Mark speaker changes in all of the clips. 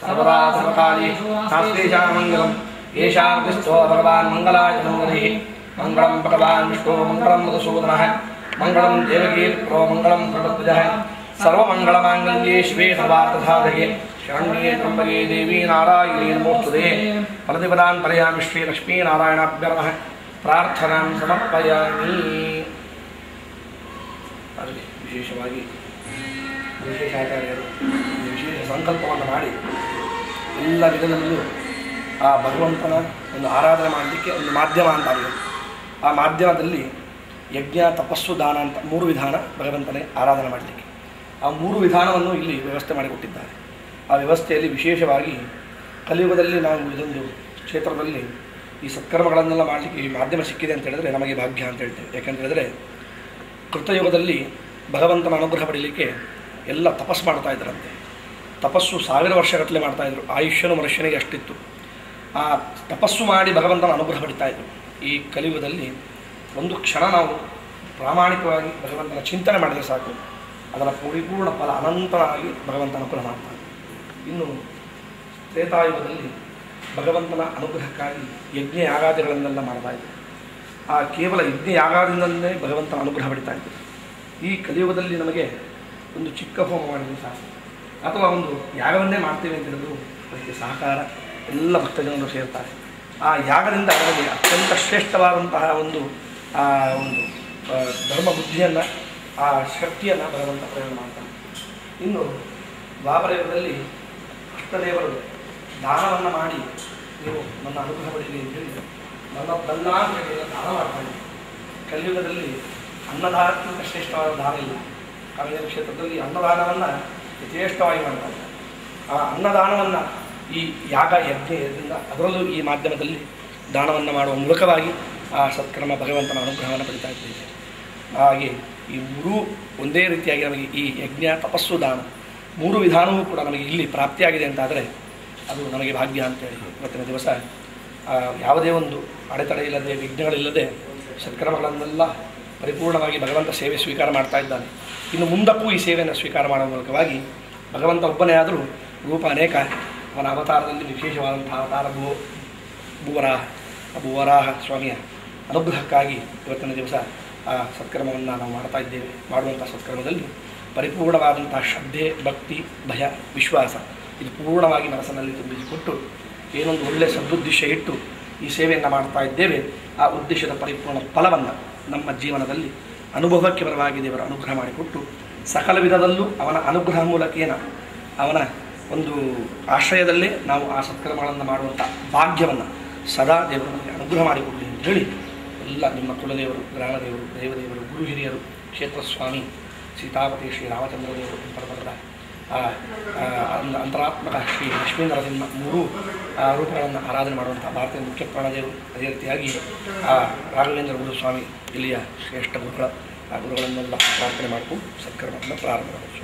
Speaker 1: सर्वदा सर्वकाले शास्त्रेषां मङ्गलम् येषां विष्णो भगवान् मङ्गलाय मङ्गले मङ्गलं भगवान् विष्णो मङ्गलं मधुसूदनः मङ्गलं देवकीर्प्रो मङ्गलं प्रपद्यः सर्वमङ्गलमाङ्गल्ये शिवे सर्वार्थसाधके शरण्ये त्र्यम्बके देवी नारायणी नमोस्तुते फलदिपदान् परयामि श्रीलक्ष्मीनारायणाभ्यर्नः प्रार्थनां समर्पयामि। ವಿಶೇಷವಾಗಿ ವಿಶೇಷಾಚಾರ್ಯರು ವಿಶೇಷ ಸಂಕಲ್ಪವನ್ನು ಮಾಡಿ ಎಲ್ಲ ವಿಧದಲ್ಲೂ ಆ ಭಗವಂತನ ಒಂದು ಆರಾಧನೆ ಮಾಡಲಿಕ್ಕೆ ಒಂದು ಮಾಧ್ಯಮ ಅಂತಾಗಿದೆ. ಆ ಮಾಧ್ಯಮದಲ್ಲಿ ಯಜ್ಞ ತಪಸ್ಸು ದಾನ ಅಂತ 3 ವಿಧಾನ ಭಗವಂತನೇ ಆರಾಧನೆ ಮಾಡಲಿಕ್ಕೆ. ಆ 3 ವಿಧಾನವನ್ನು ಇಲ್ಲಿ ವ್ಯವಸ್ಥೆ ಮಾಡಿಕೊಟ್ಟಿದ್ದಾರೆ. ಆ ವ್ಯವಸ್ಥೆಯಲ್ಲಿ ವಿಶೇಷವಾಗಿ ಕಲಿಯುಗದಲ್ಲಿ ನಾವು ಇದೊಂದು ಕ್ಷೇತ್ರದಲ್ಲಿ ಈ ಸತ್ಕರ್ಮಗಳನ್ನೆಲ್ಲ ಮಾಡಲಿಕ್ಕೆ ಈ ಮಾಧ್ಯಮ ಸಿಕ್ಕಿದೆ ಅಂತ ಹೇಳಿದ್ರೆ ನಮಗೆ ಭಾಗ್ಯ ಅಂತ ಹೇಳ್ತೇವೆ. ಯಾಕೆಂತ ಹೇಳಿದ್ರೆ ಕೃತಯುಗದಲ್ಲಿ ಭಗವಂತನ ಅನುಗ್ರಹ ಪಡೀಲಿಕ್ಕೆ ಎಲ್ಲ ತಪಸ್ಸು ಮಾಡ್ತಾ ಇದ್ದರಂತೆ. ತಪಸ್ಸು 1000 ವರ್ಷಗಟ್ಟಲೆ ಮಾಡ್ತಾಯಿದ್ರು. ಆಯುಷ್ಯನು ಮನುಷ್ಯನಿಗೆ ಅಷ್ಟಿತ್ತು. ಆ ತಪಸ್ಸು ಮಾಡಿ ಭಗವಂತನ ಅನುಗ್ರಹ ಪಡಿತಾಯಿದ್ರು. ಈ ಕಲಿಯುಗದಲ್ಲಿ ಒಂದು ಕ್ಷಣ ನಾವು ಪ್ರಾಮಾಣಿಕವಾಗಿ ಭಗವಂತನ ಚಿಂತನೆ ಮಾಡಿದರೆ ಸಾಕು, ಅದರ ಪರಿಪೂರ್ಣ ಫಲ ಅನಂತವಾಗಿ ಭಗವಂತ ಅನುಗ್ರಹ ಮಾಡ್ತಾನೆ. ಇನ್ನು ತ್ರೇತಾಯುಗದಲ್ಲಿ ಭಗವಂತನ ಅನುಗ್ರಹಕ್ಕಾಗಿ ಯಜ್ಞ ಯಾಗಾದಿಗಳನ್ನೆಲ್ಲ ಮಾಡ್ತಾಯಿದ್ರು. ಆ ಕೇವಲ ಯಜ್ಞ ಯಾಗಾದಿಂದಲೇ ಭಗವಂತನ ಅನುಗ್ರಹ ಪಡಿತಾ ಇದ್ದರು. ಈ ಕಲಿಯುಗದಲ್ಲಿ ನಮಗೆ ಒಂದು ಚಿಕ್ಕ ಹೋಮ ಮಾಡಿದರೆ ಸಾಕು, ಅಥವಾ ಒಂದು ಯಾಗವನ್ನೇ ಮಾಡ್ತೇವೆ ಅಂತ ಹೇಳಿದ್ರು ಅದಕ್ಕೆ ಸಹಕಾರ ಎಲ್ಲ ಭಕ್ತಜನರು ಸೇರ್ತಾರೆ. ಆ ಯಾಗದಿಂದ ಅವರಿಗೆ ಅತ್ಯಂತ ಶ್ರೇಷ್ಠವಾದಂತಹ ಒಂದು ಧರ್ಮ ಬುದ್ಧಿಯನ್ನು, ಆ ಶಕ್ತಿಯನ್ನು ಭಗವಂತ ಪ್ರಯೋಗ ಮಾಡ್ತಾನೆ. ಇನ್ನು ದ್ವಾಪರಯುಗದಲ್ಲಿ ಅಷ್ಟದೇವರು ದಾನವನ್ನು ಮಾಡಿ ನೀವು ನನ್ನ ಅನುಗ್ರಹ ಪಡೀಲಿ ಅಂತ ಹೇಳಿ ನನ್ನ ದಾನ ಮಾಡ್ತಾನೆ. ಕಲಿಯುಗದಲ್ಲಿ ಅನ್ನದಾನಕ್ಕಿಂತ ಶ್ರೇಷ್ಠವಾದ ದಾನ ಇಲ್ಲ. ಕಾವೇರಿ ಕ್ಷೇತ್ರದಲ್ಲಿ ಅನ್ನದಾನವನ್ನು ಯಥೇಷ್ಟವಾಗಿ ಮಾಡ್ತಾರೆ. ಆ ಅನ್ನದಾನವನ್ನು ಈ ಯಾಗ ಯಜ್ಞದಿಂದ ಅದರಲ್ಲೂ ಈ ಮಾಧ್ಯಮದಲ್ಲಿ ದಾನವನ್ನು ಮಾಡುವ ಮೂಲಕವಾಗಿ ಆ ಸತ್ಕರ್ಮ ಭಗವಂತನ ಅನುಗ್ರಹವನ್ನು ಪಡಿತಾ ಇದ್ದೇವೆ. ಹಾಗೆ ಈ 3 ಒಂದೇ ರೀತಿಯಾಗಿ ನಮಗೆ ಈ ಯಜ್ಞ ತಪಸ್ಸು ದಾನ 3 ವಿಧಾನವೂ ಕೂಡ ನಮಗೆ ಇಲ್ಲಿ ಪ್ರಾಪ್ತಿಯಾಗಿದೆ ಅಂತಾದರೆ ಅದು ನಮಗೆ ಭಾಗ್ಯ ಅಂತೇಳಿ ಇವತ್ತಿನ ದಿವಸ ಯಾವುದೇ ಒಂದು ಅಡೆತಡೆ ಇಲ್ಲದೆ ವಿಘ್ನಗಳಿಲ್ಲದೆ ಸತ್ಕರ್ಮಗಳನ್ನೆಲ್ಲ ಪರಿಪೂರ್ಣವಾಗಿ ಭಗವಂತ ಸೇವೆ ಸ್ವೀಕಾರ ಮಾಡ್ತಾ ಇದ್ದಾನೆ. ಇನ್ನು ಮುಂದಕ್ಕೂ ಈ ಸೇವೆಯನ್ನು ಸ್ವೀಕಾರ ಮಾಡುವ ಮೂಲಕವಾಗಿ ಭಗವಂತ ಒಬ್ಬನೇ ಆದರೂ ರೂಪ ಅನೇಕ. ಅವನ ಅವತಾರದಲ್ಲಿ ವಿಶೇಷವಾದಂಥ ಅವತಾರ ಭೂವರಾಹ ಸ್ವಾಮಿಯ ಅನುಗ್ರಹಕ್ಕಾಗಿ ಇವತ್ತಿನ ದಿವಸ ಆ ಸತ್ಕರ್ಮವನ್ನು ನಾವು ಮಾಡ್ತಾ ಇದ್ದೇವೆ. ಮಾಡುವಂಥ ಸತ್ಕರ್ಮದಲ್ಲಿ ಪರಿಪೂರ್ಣವಾದಂಥ ಶ್ರದ್ಧೆ, ಭಕ್ತಿ, ಭಯ, ವಿಶ್ವಾಸ ಇದು ಪೂರ್ಣವಾಗಿ ಮನಸ್ಸಿನಲ್ಲಿ ತುಂಬಿಸಿಕೊಟ್ಟು ಏನೊಂದು ಒಳ್ಳೆಯ ಸದುದ್ದೇಶ ಇಟ್ಟು ಈ ಸೇವೆಯನ್ನು ಮಾಡ್ತಾ ಇದ್ದೇವೆ. ಆ ಉದ್ದೇಶದ ಪರಿಪೂರ್ಣ ಫಲವನ್ನು ನಮ್ಮ ಜೀವನದಲ್ಲಿ ಅನುಭವಕ್ಕೆ ಬರವಾಗಿ ದೇವರ ಅನುಗ್ರಹ ಮಾಡಿಕೊಟ್ಟು ಸಕಲ ವಿಧದಲ್ಲೂ ಅವನ ಅನುಗ್ರಹ ಮೂಲಕೇನ ಅವನ ಒಂದು ಆಶ್ರಯದಲ್ಲೇ ನಾವು ಆ ಸತ್ಕರ್ಮಗಳನ್ನು ಮಾಡುವಂಥ ಭಾಗ್ಯವನ್ನು ಸದಾ ದೇವರು ನಮಗೆ ಅನುಗ್ರಹ ಮಾಡಿಕೊಡಲಿ ಅಂತ ಹೇಳಿ ಎಲ್ಲ ನಿಮ್ಮ ಕುಲದೇವರು, ಗ್ರಾಮದೇವರು, ದೇವದೇವರು, ಗುರು ಹಿರಿಯರು, ಕ್ಷೇತ್ರಸ್ವಾಮಿ, ಸೀತಾಪತಿ, ಶ್ರೀ ರಾಮಚಂದ್ರ ದೇವರು, ಪರಪರದ ಅಂತರಾತ್ಮಕ ಶ್ರೀ ಲಕ್ಷ್ಮೀ ನರಸಿಂಹ 3 ರೂಪಗಳನ್ನು ಆರಾಧನೆ ಮಾಡುವಂಥ ಭಾರತೀಯ ಮುಖ್ಯ ಪ್ರಾಣದೇವರು, ಅದೇ ರೀತಿಯಾಗಿ ರಾಘವೇಂದ್ರ ಗುರು ಸ್ವಾಮಿ ಇಲ್ಲಿಯ ಶ್ರೇಷ್ಠ ಗುರುಗಳ ಆ ಗುರುಗಳನ್ನೆಲ್ಲ ಪ್ರಾರ್ಥನೆ ಮಾಡಿಕೊಂಡು ಸತ್ಕರ್ಮವನ್ನು ಪ್ರಾರಂಭ ಮಾಡುವ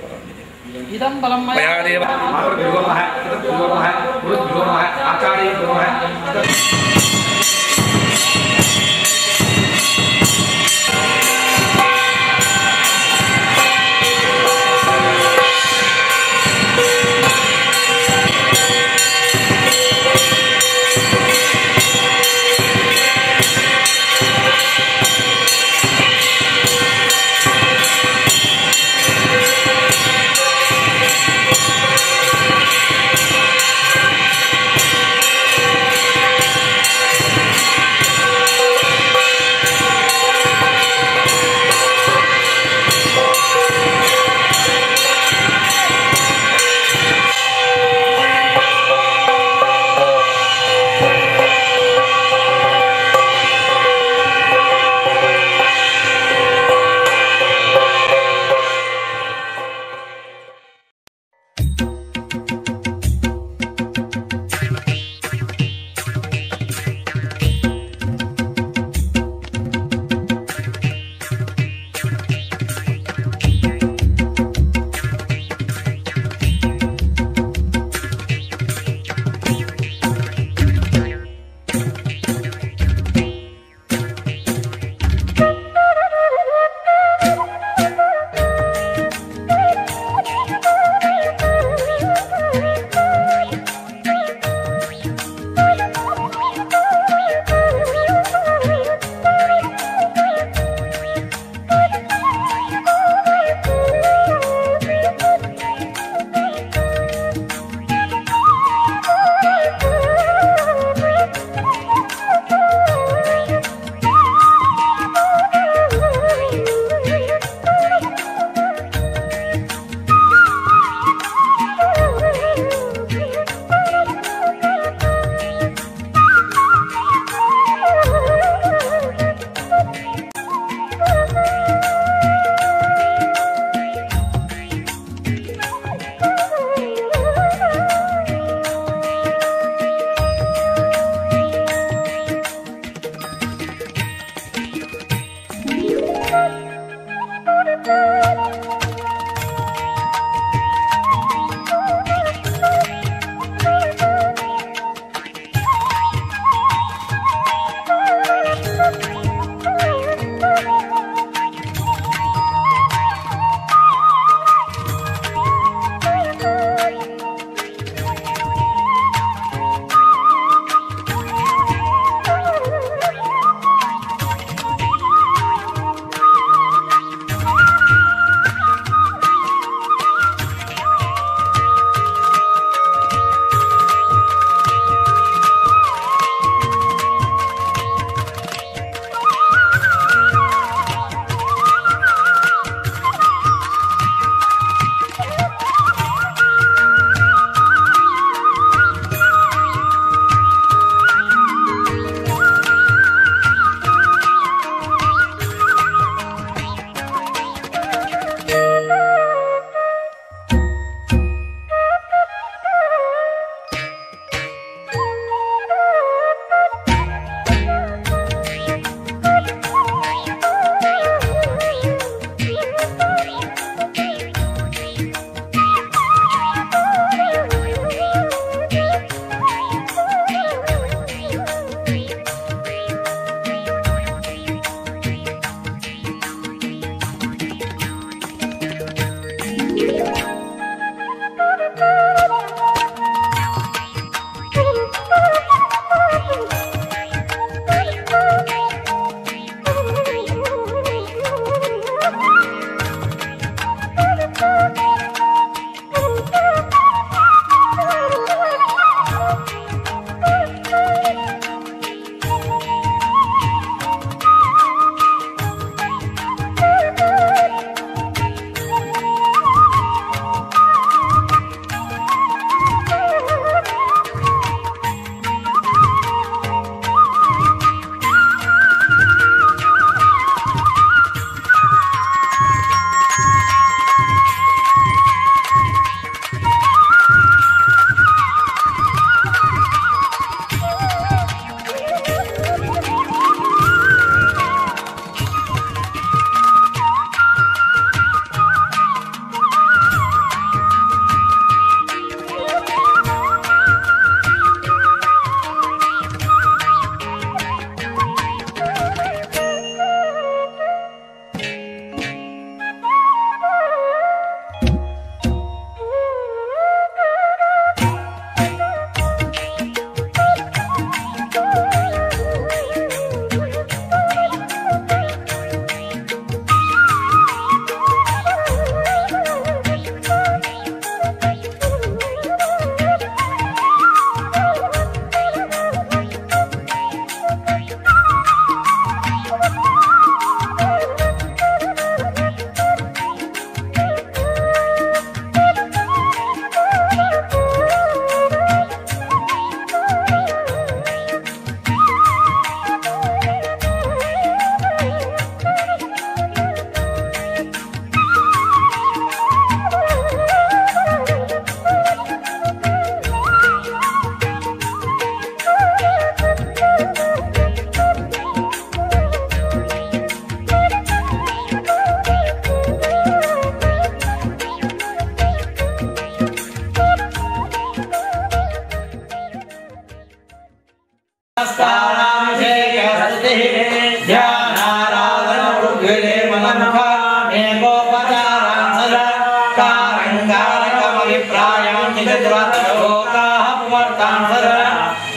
Speaker 2: लोकाः पुमर्तां सदा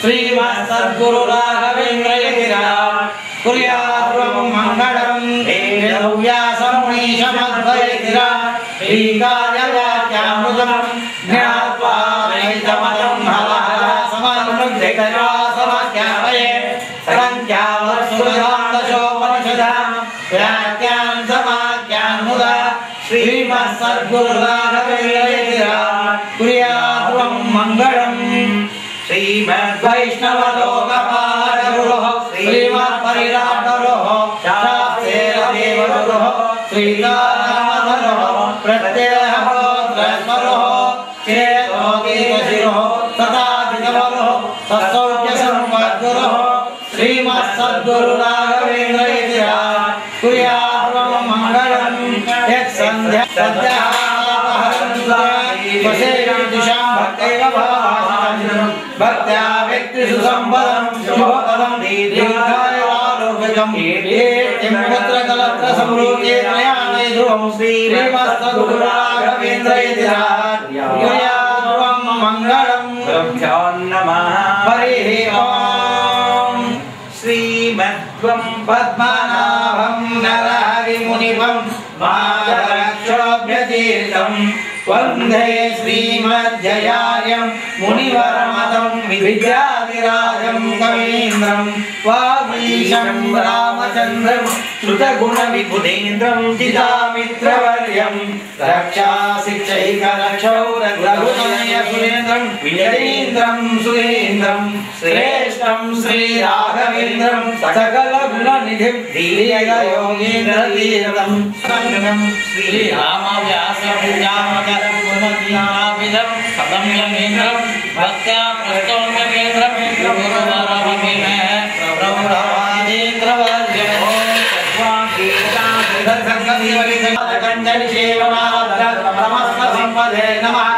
Speaker 2: श्रीमत्सद्गुरु राघवेन्द्र कुर्यात् मङ्गलं व्यासमुनीशमद्वैतिरा श्रीकार्यवाक्यामृतं ज्ञात्वा नैतमतं हलासमन्मुग्धकरासमाख्यापये संख्यावत्सुधान्दशोपनिषदां व्याख्यां समाख्यान्मुदा श्रीमत्सद्गुरु राघवेन्द्र कुर्यात् मङ्गलम् श्रीमद्वैष्णवलोकपालगुरुः श्रीमत्परिराटगुरुः शास्त्रेरदेवगुरुः श्रीरामधरुः प्रत्ययगोत्रस्वरुः चेतोगीतशिरोः तथाधिकवरुः सत्सौख्यसम्पद्गुरुः श्रीमत्सद्गुरुराघवेन्द्र कुर्यात् मङ्गलम् यत्सन्ध्या भक्त्या व्यक्तिषु सम्पदं शुभपदं दीर्घायुरारोग्यं पुत्रकलत्रसंरूपे त्रयाणे ध्रुवं श्रीमत्सद्गुरुराघवेन्द्र मङ्गलम् हरिः ॐ श्रीमद्वं पद्मनाभं नरहरिमुनिवं माधवक्षोभ्यतीर्थं वन्दे श्रीमज्जयार्यं मुनिवरमतं विद्याधिराजं कवीन्द्रं वागीशं रामचन्द्रं श्रुतगुणविबुधेन्द्रं चितामित्रवर्यं रक्षाशिक्षैकरक्षौ रघुतनयसुरेन्द्रं विजयेन्द्रं सुरेन्द्रं श्रेष्ठं श्रीराघवेन्द्रं सकलगुणनिधिं धीरयोगीन्द्रतीर्थं संगं श्रीरामव्यासं गुणतीनाभिधं सदम्यमेन्द्रं भक्त्या प्रस्तोम्यमेन्द्रं गुरुवरभगिने प्रभुरवादेन्द्रवर्यं समस्तसम्पदे नमः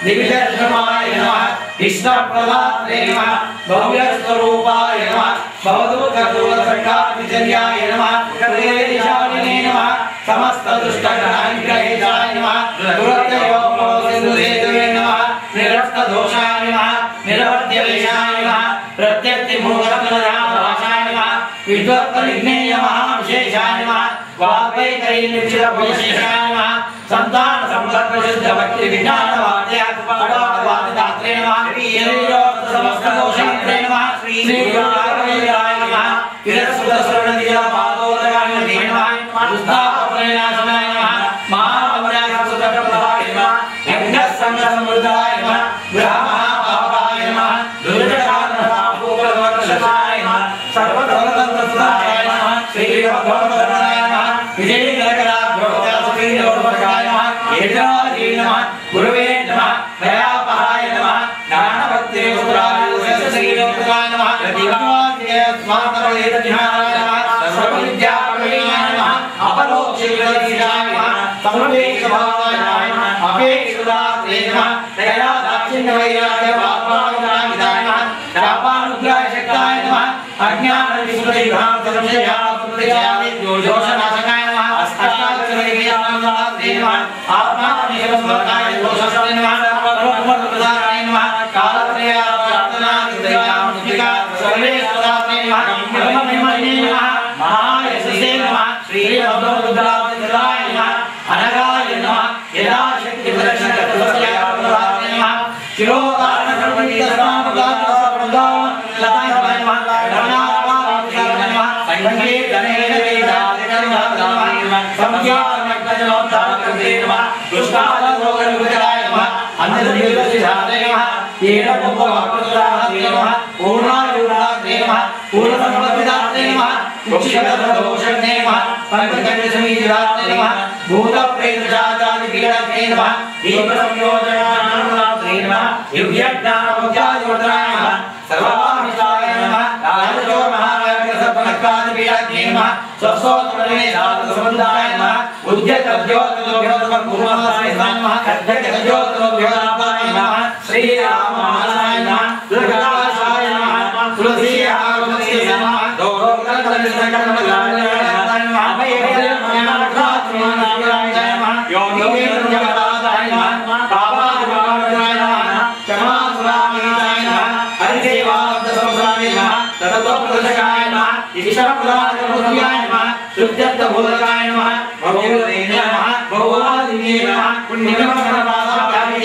Speaker 2: दिव्यश्रमाय नमः इष्टप्रदात्रे नमः भव्यस्वरूपाय नमः भवदूतदूरसङ्गाविचर्याय नमः कलेशालिने नमः समस्तदुष्टग्रहनिग्रहेशाय नमः दुरत्ययोगोऽसिन्धुसेतवे नमः निरस्तदोषाय नमः निरवर्त्यवेशाय नमः प्रत्यक्तिमूलकलराभाषाय नमः विद्वत्परिज्ञेय महाविशेषाय नमः वाग्वैतरीनिश्चितविशेषाय नमः संतान संपत्प्रसिद्धभक्ति विज्ञानवाद्यात्रे नमः समस्तदोषात्रे नमः श्रीराघवेन्द्राय नमः विरसुतस्वर्णदियापादोदयाय नमः दुष्टापप्रणाशनाय नमः महामव्यासुतप्रभाय नमः यज्ञसंगसमृद्धाय नमः ब्रह्मपापाय नमः दुर्जटानपापूर्ववर्षाय नमः सर्वधर्मतन्त्रसुताय नमः श्रीभगवद्गणाय नमः विजयनगराभ्योदयासुखीयोर्भगाय नमः येजाय नमः गुरुवे नमः भयापहाय नमः ज्ञानभक्तियोगराय नमः प्रतिभागे स्वातवेदज्ञानाय नमः सर्वविद्याप्रवीणाय नमः अपरोक्षविदर्शिनाय नमः सर्वेशभावाय नमः अपेक्षुदात्रे नमः दयादाक्षिण्यवैराग्यवात्माविदाय नमः शापानुग्रहाय शक्ताय नमः अज्ञानविशुद्धिभ्रान्तसंशयात्मयामि दोषनाशकाय नमः अष्टाक्षरविद्यानाय नमः आत्मानिशमस्वकाय दोषस्ते नमः सर्वप्रदानाय नमः कालत्रयाप्रार्थनाकृतयामुक्तिका सर्वेश्वरात्रे नमः ब्रह्मविमले नमः महायशसे नमः श्रीभगवद्गुरुदाय नमः अनगाय नमः यदाशक्तिप्रदर्शनकर्तव्याय नमः शिरोधारणकर्मणीतस्मात्प्रदाय योगी भव्याय नमः शुद्धत्व बोधकाय नमः भगवते नमः भगवादिने नमः पुण्यकर्मवादाय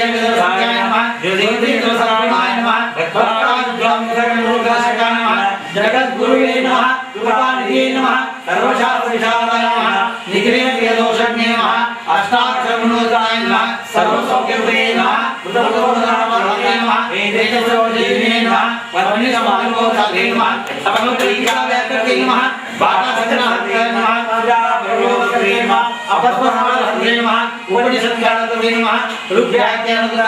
Speaker 2: नमः ज्योतिर्समाय नमः भक्ताद्वांसकलोकाय नमः जगद्गुरुवे नमः कृपानिधे नमः सर्वशास्त्रविशारदाय नमः निखिलेन्द्रियदोषज्ञे नमः अष्टाक्षरमनोजाय नमः सर्वसौख्यप्रदे नमः कृतवोदानमर्हते नमः वेदेशसोजीविने नमः वन्यसमागमोदाते नमः समग्रीकाव्याकृते नमः बालासंग्रहते नमः राजाप्रयोगते नमः अपस्मरणते नमः उपनिषद्गानते नमः ऋग्व्याख्यानते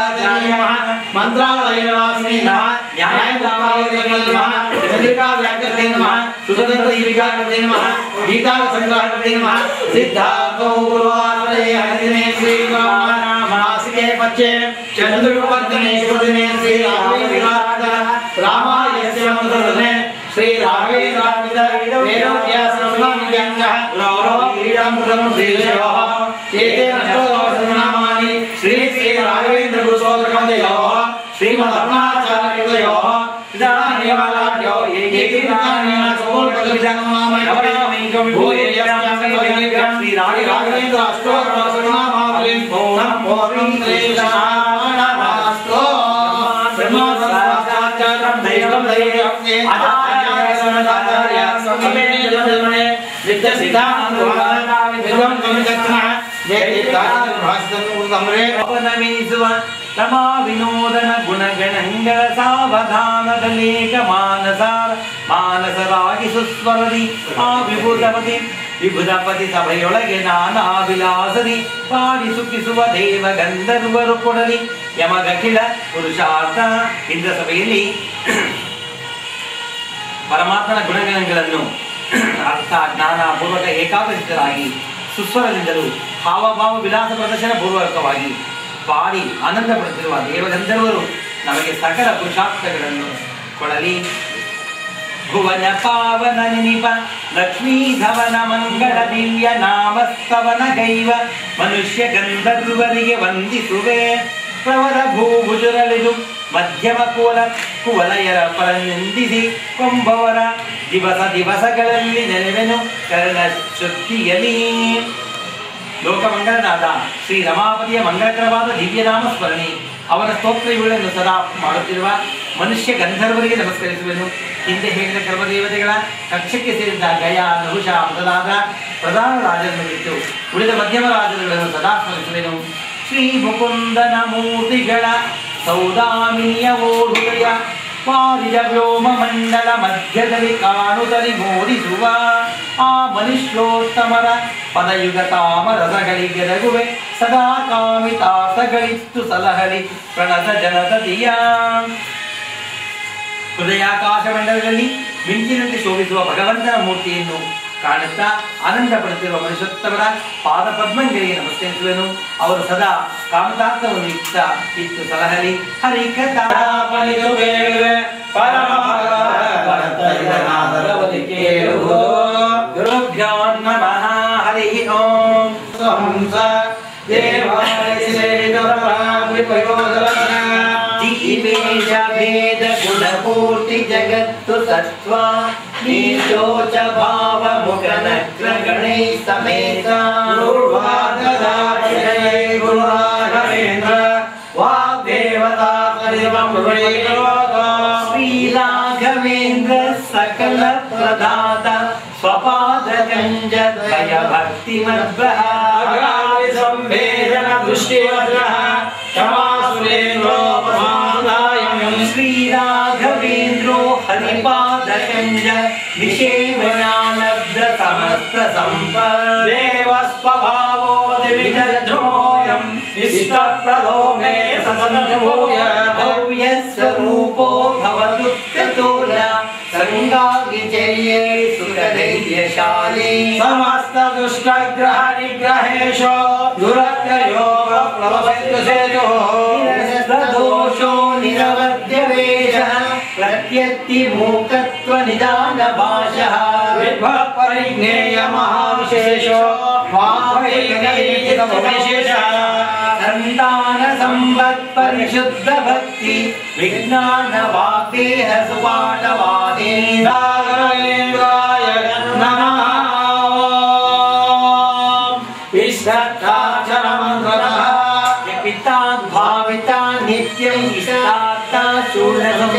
Speaker 2: नमः मंत्रालयवासिने नमः न्यायदाताये नमः चंद्रिकाव्याकृते नमः सुतंत्रदीपिकाकृते नमः गीतासंग्रहते नमः सिद्धार्थो गुरुवासरे हरिदिने श्रीरामासिके पच्चे चंद्रवर्धने शुभदिने रामायणस्य मंत्रदिने श्री राघवेन्द्रार्पित वेदव्यासनामान्यः गौरवकीरीटं श्रीशयोः एतेन अष्टोत्तरनामानि श्री राघवेन्द्र गुरुसोदरकमयोः श्रीमदरुणाचार्ययोः इदानीमलाढ्यो एकीकृतानेन सोल्कल्पितनामायणं भूयेयं श्री राघवेन्द्र अष्टोत्तरनामावलिं नमो श्रीशामनमस्तु ब्रह्मसाक्षात् दैवं दैवं आचार्य समदाचार्य समेतने नित्य सिद्धांतवादा विद्वं कमिकत्ना जयतीर्थान भाषणमुदमरे अपनमीसुव रमा विनोदन गुणगणंಗಳ ಸಾವಧಾನದಲೇಕ ಮಾನಸರಾಗಿ ಸುಸ್ವರದಿ ಆ ವಿಭುಧಪತಿ ಸಭೆಯೊಳಗೆ ನಾನಾ ವಿಲಾಸದಿ ಪಾಡಿ ಸುಖಿಸುವ ದೇವ ಗಂಧರ್ವರು ಕೊಡಲಿ ಯಮಗಖಿಲ ಪುರುಷಾರ್ಥ. ಇಂದ್ರ ಸಭೆಯಲ್ಲಿ ಪರಮಾತ್ಮನ ಗುಣಗಣಗಳನ್ನು ಅರ್ಥ ಜ್ಞಾನಪೂರ್ವಕ ಏಕಾಗ್ರಚಿತ್ತರಾಗಿ ಸುಸ್ವರದಿಂದಲೂ ಹಾವಭಾವ ವಿಲಾಸ ಪ್ರದರ್ಶನ ಪೂರ್ವಕವಾಗಿ ಪಾಡಿ ಆನಂದಪಡುತ್ತಿರುವ ದೇವಗಂಧರ್ವರು ನಮಗೆ ಸಕಲ ಪುರುಷಾರ್ಥಗಳನ್ನು ಕೊಡಲಿ. ಭುವನ ಪಾವನ ನಿನಿಪ ಲಕ್ಷ್ಮೀಧವನ ಮಂಗಳ ದಿವ್ಯ ನಾಮಸ್ತವನ ಗೈವ ಮನುಷ್ಯ ಗಂಧರ್ವರಿಗೆ ವಂದಿಸುವೆ. ಪ್ರವರ ಭೂಭುಜರಲಿದು ಮಧ್ಯಮ ಕುವಲಯರ ಪರನಿಂದಿಸಿ ಕೊಂಬವರ ದಿವಸಗಳಲ್ಲಿ ನೆಲೆವೆನು ಕರ್ಣ ಶುದ್ಧಿಯಲಿ. ಲೋಕಮಂಗಳನಾದ ಶ್ರೀ ರಮಾಪತಿಯ ಮಂಗಳಕರವಾದ ದಿವ್ಯನಾಮ ಸ್ಮರಣೆ ಅವರ ಸ್ತೋತ್ರ ಇವುಗಳನ್ನು ಸದಾ ಮಾಡುತ್ತಿರುವ ಮನುಷ್ಯ ಗಂಧರ್ವರಿಗೆ ನಮಸ್ಕರಿಸುವೆನು. ಹಿಂದೆ ಹೇಳಿದ ಕರ್ಮದೇವತೆಗಳ ಕಕ್ಷಕ್ಕೆ ಸೇರಿದ ಗಯ ನಹುಷ ಮೊದಲಾದ ಪ್ರಧಾನ ರಾಜರನ್ನು ಬಿಟ್ಟು ಉಳಿದ ಮಧ್ಯಮ ರಾಜರುಗಳನ್ನು ಸದಾ ಸ್ಮರಿಸುವೆನು. ಶ್ರೀ ಮುಕುಂದನ ಮೂರ್ತಿಗಳ ಸೌದಾಮಿನಿಯ ಓಡುದಯ ಪಾರಿದ ವ್ಯೋಮ ಮಂಡಲ ಮಧ್ಯದಲ್ಲಿ ಕಾಣುತ್ತಲಿ ಮೋದಿಸುವ ಆ ಮನುಷ್ಯೋತ್ತಮರ ಪದಯುಗ ತಾಮರಸಗಳಿಗೆರಗುವೆ ಸದಾ ಕಾಮಿತಾಸಗಳಿತ್ತು ಸಲಹಲಿ ಪ್ರಣತ ಜನತತಿಯ. ಹೃದಯಾಕಾಶ ಮಂಡಲದಲ್ಲಿ ಮಿಂಚಿನಂತೆ ಶೋಭಿಸುವ ಭಗವಂತನ ಮೂರ್ತಿಯನ್ನು ಕಾಣುತ್ತಾ ಆನಂದ ಪಡುತ್ತಿರುವ ಮನುಷ್ಯೋತ್ತಮರ ಪಾದ ಪದ್ಮಗಳಿಗೆ ನಮಸ್ಕರಿಸುವೆನು. ಅವರು ಸದಾ ಕಾಮತಾರ್ಥವನ್ನು ಇತ್ತು ಸಲಹಲಿ ಹರಿಕಥಾ ಗುರುಭ್ಯೋ ನಮಃ ಹರಿ ಓಂ. ಜೀವೇಶ ಭೇದ ಗುಣಪೂರ್ತಿ ಜಗತ್ತು ಸತ್ವ ನೀಚೋಚ ಭಾವ ಮುಖನಕ್ರ ಗಣೈ ಸಮೇತ ಗುರುರಾಘವೇಂದ್ರ ವಾಗ್ದೇವತಾ ಶ್ರೀ ರಾಘವೇಂದ್ರ ಸಕಲ ಪ್ರದಾತ ಸ್ವಪಾದ ಕಂಜ ಭಯ ಭಕ್ತಿ ಮದ್ಭಃ ಸಂವೇದನ ದೃಷ್ಟಿವರ್ಗಃ ಶ್ರೀ ರಾಘವೇಂದ್ರೋ ಹರಿಪಾದ ಕಂಜ ನಿಷೇವನಾಲಬ್ಧ ಸಮಸ್ತ ಸಂಪದೇವ ಸ್ವಭಾವೋ ದಿವಿಜದ್ರೋಯಂ ಇಷ್ಟಪ್ರದೋ ಮೇ ಸಸನಭೂಯ ಭವ್ಯ ಸ್ವರೂಪೋ ಭವತು ತತೋಲ ಸಂಗಾಗಿಚರ್ಯೇ ಸುಖಧೈರ್ಯಶಾಲಿ ಸಮಸ್ತ ದುಷ್ಟಗ್ರಹ ನಿಗ್ರಹೇಶೋ ದುರತ್ಯಯೋ ಪ್ಲವಸ್ತು ಸೇತೋ ದೋಷೋ ನಿರವದ್ಯವೇಶಃ ಪ್ರತ್ಯತ್ತಿ ಮೂಕತ್ವ ನಿದಾನ ಭಾಷಃ ವಿಭವ ಪರಿಜ್ಞೇಯ ಮಹಾವಿಶೇಷೋ ವಿಶೇಷಃ ಸಂತಾನ ಸಂಪತ್ ಪರಿಶುದ್ಧ ಭಕ್ತಿ ವಿಜ್ಞಾನ ವಾಗ್ದೇಹ ಸುಪಾಠವಾದಿ ರಾಘವೇಂದ್ರಾಯ ನಮಃ. श्रद्धाचरमङ्गलः पिता भाविता नित्यं इष्टार्था शूलसं